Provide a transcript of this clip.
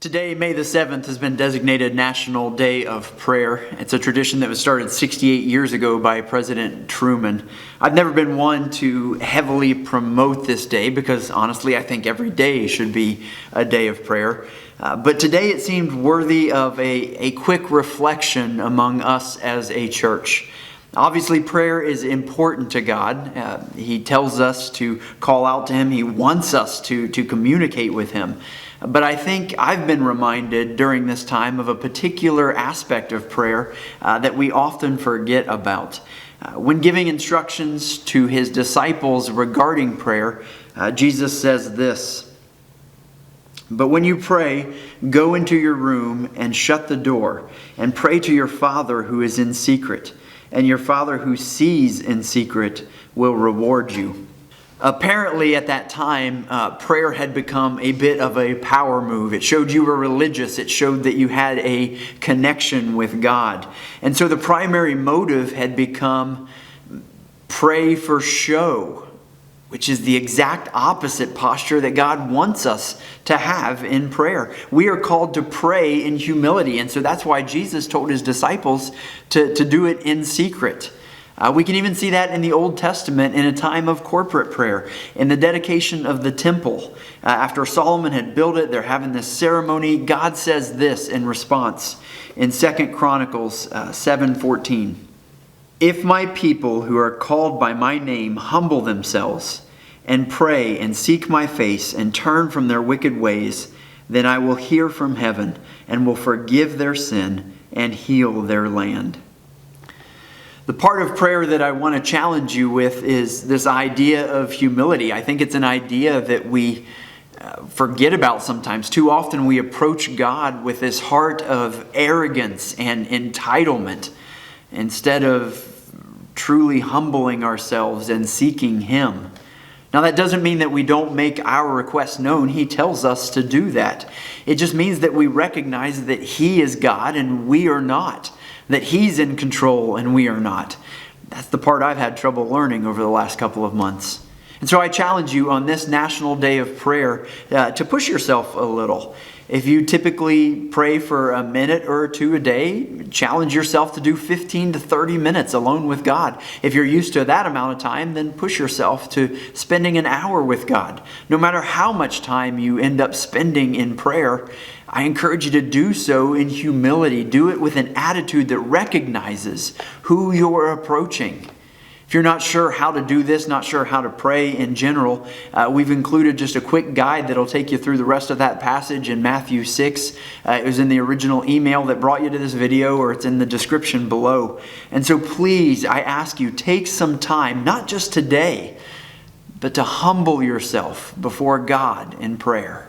Today, May the 7th, has been designated National Day of Prayer. It's a tradition that was started 68 years ago by President Truman. I've never been one to heavily promote this day because, honestly, I think every day should be a day of prayer. But today it seemed worthy of a quick reflection among us as a church. Obviously, prayer is important to God. He tells us to call out to Him. He wants us to communicate with Him. But I think I've been reminded during this time of a particular aspect of prayer that we often forget about. When giving instructions to His disciples regarding prayer, Jesus says this: "But when you pray, go into your room and shut the door, and pray to your Father who is in secret, and your Father who sees in secret will reward you." Apparently at that time, prayer had become a bit of a power move. It showed you were religious. It showed that you had a connection with God. And so the primary motive had become pray for show, which is the exact opposite posture that God wants us to have in prayer. We are called to pray in humility. And so that's why Jesus told His disciples to do it in secret. We can even see that in the Old Testament in a time of corporate prayer. In the dedication of the temple, after Solomon had built it, they're having this ceremony. God says this in response in 2 Chronicles 7:14. "If my people who are called by my name humble themselves and pray and seek my face and turn from their wicked ways, then I will hear from heaven and will forgive their sin and heal their land." The part of prayer that I want to challenge you with is this idea of humility. I think it's an idea that we forget about sometimes. Too often we approach God with this heart of arrogance and entitlement instead of truly humbling ourselves and seeking Him. Now, that doesn't mean that we don't make our requests known. He tells us to do that. It just means that we recognize that He is God and we are not. That He's in control and we are not. That's the part I've had trouble learning over the last couple of months. And so I challenge you on this National Day of Prayer to push yourself a little. If you typically pray for a minute or two a day, challenge yourself to do 15 to 30 minutes alone with God. If you're used to that amount of time, then push yourself to spending an hour with God. No matter how much time you end up spending in prayer, I encourage you to do so in humility. Do it with an attitude that recognizes who you're approaching. If you're not sure how to do this, not sure how to pray in general, we've included just a quick guide that'll take you through the rest of that passage in Matthew 6. It was in the original email that brought you to this video, or it's in the description below. And so please, I ask you, take some time, not just today, but to humble yourself before God in prayer.